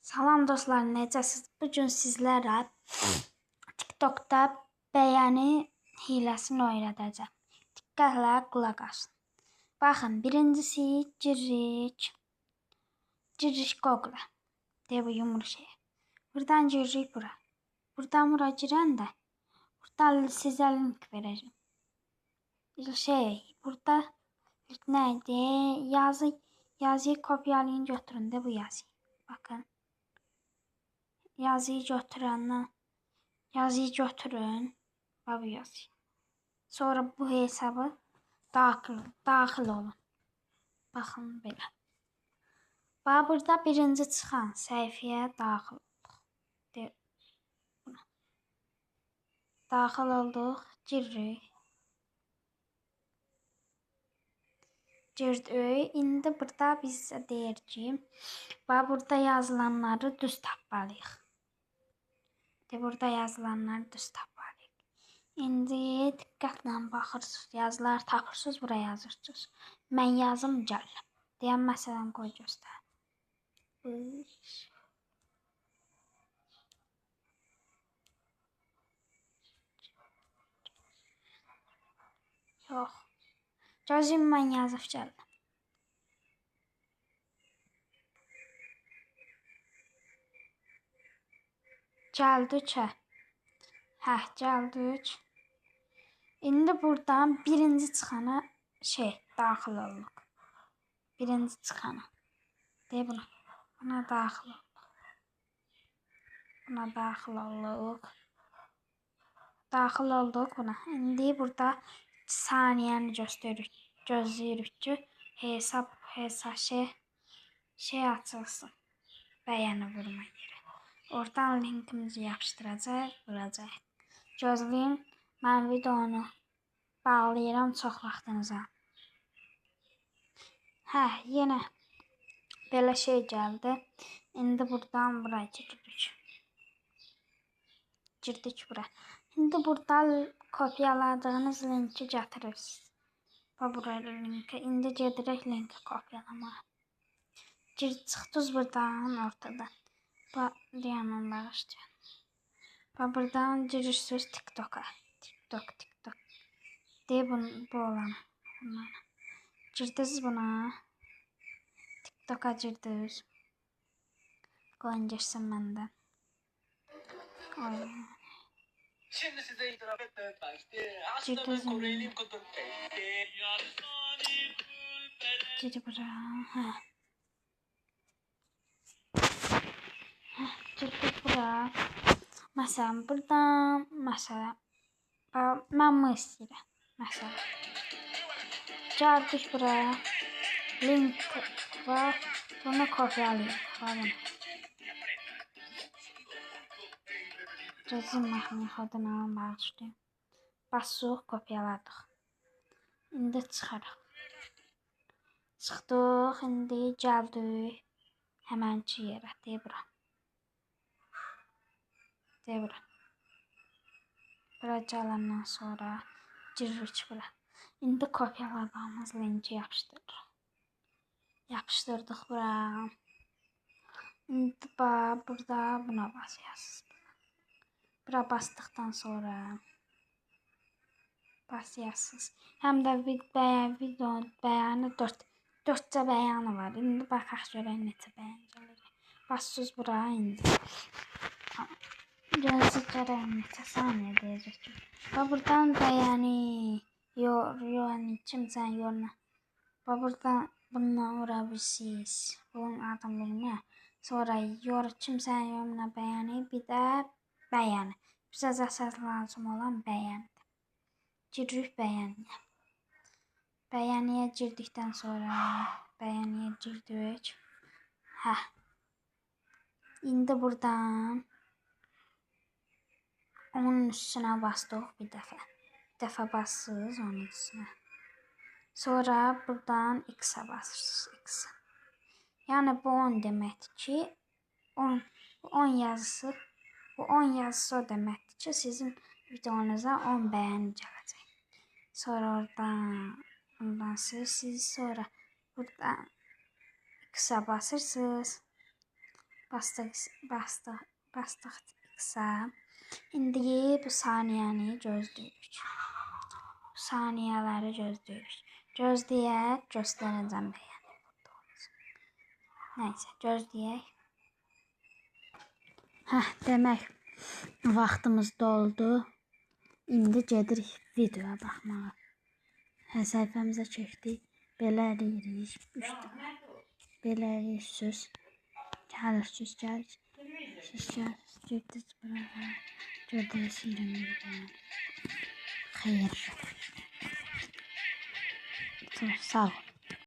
Salam dostlar, necəsiz? Bu gün sizlərə TikTokda bəyəni hiləsini öyrədəcəm. Diqqətlə qulaq asın. Baxın, birincisi giririk Google. Bu yumru şey. Buradan giririk bura. Buradan bura girəndə burada sizə link verəcəm. Burada neydi? Yazıyı kopyalayın, götürün de bu yazıyı. Bakın. Yazıyı götürün. Bu yazıyı. Sonra bu hesabı daxil olun. Baxın belə. Burada birinci çıxan səhifəyə daxil olduq. Daxil olduq, giririk. Girdik. İndi burada bizə deyir ki, burada yazılanları düz tapmalıyıq. Burada yazılanları düz tapmalıyıq. İndi diqqətlə baxırsınız, yazılar tapırsınız, buraya yazırsınız. Mən yazım gəldim. Deyəm, məsələn, qoy göstər. Yox. Gözüm mən yazıb gəldim. Gəldik. Gəldik. İndi buradan birinci çıxana daxil olduq. Birinci çıxana. Buna. Buna daxil olduq. Buna daxil olduq. Daxil olduq buna. İndi burada saniyəni gözləyirik ki, hesab açılsın. Bəyəni vurma yeri. Oradan linkimizi yapışdıracaq, vuracaq. Gözləyin, mən videonu bağlayıram, çox vaxtınıza. Yenə belə şey gəldi. İndi buradan buraya giririk. Girdik bura. İndi burada kopyaladığınız linki gətirirsiniz. Buraya linki. İndi gedirik linki kopyalamağa. Çıxdınız buradan ortadan. Deyəməm, bağışlayın. Buradan girirsiniz TikTok'a. TikTok. Bu olanı. Girdiniz buna. TikTok'a girdiniz. Qoyun geçsin məndən. Şimdi size itiraf etmem vakti. Ciddi Aslında ben zaman. Koreliyim kutum. Gir bura. Girdik bura. Məsələn, buradan, mən bunu istəyirəm. Məsələn. Gəldik bura. Link var. Bunu kopyalayırıq. Gözüm məxmin xoduna bağışlayın. Basıq, kopyaladıq. İndi çıxarıq. Çıxdıq, indi gəldik. Həmənki yerə. Bura. Bura gələndən sonra giririk bura. İndi kopyaladığımız linki yapışdırırıq. Yapışdırdıq bura. İndi burada buna basıyorsunuz. Bura basdıqdan sonra basıyorsunuz. Həm də videonun bəyanı 4 bəyanı var. İndi baxaq görək neçə bəyan gəlir. Basıyorsunuz bura indi. Gözü görək neçə saniyə deyəcək ki. Buradan bəyəni kimsən yoruna. Buradan bundan vurabilirsiniz. Bunun adını bilmirəm. Sonra kimsən yoruna bəyəni, bir də bəyəni. Bizə əsas lazım olan bəyənidir. Giririk bəyəniyə. Bəyəniyə girdikdən sonra bəyəniyə girdik. İndi buradan onun üstünə bastıq bir dəfə. Bir dəfə basırsınız onun üstünə. Sonra buradan X-ə basırsınız. X. Yəni bu 10 deməkdir ki, 10 yazısı o deməkdir ki, sizin videonuza 10 bəyəni gələcək. Sonra ondan siz sonra buradan X-ə basırsınız. bastıqsa, indi bu saniyəni gözləyirik. Bu saniyələri gözləyirik. Gözləyək, göstərəcəm bəyəni. Nəysə, gözləyək. Demək, vaxtımız doldu. İndi gedirik videoya baxmağa. Səhifəmizə keçdik. Belə eləyirik. Belə eləyirik söz. Gəlir, söz gəlir. Söz gəlir. Girdiniz buralara. Gördünüz 21'den. Xeyir. Sağ ol.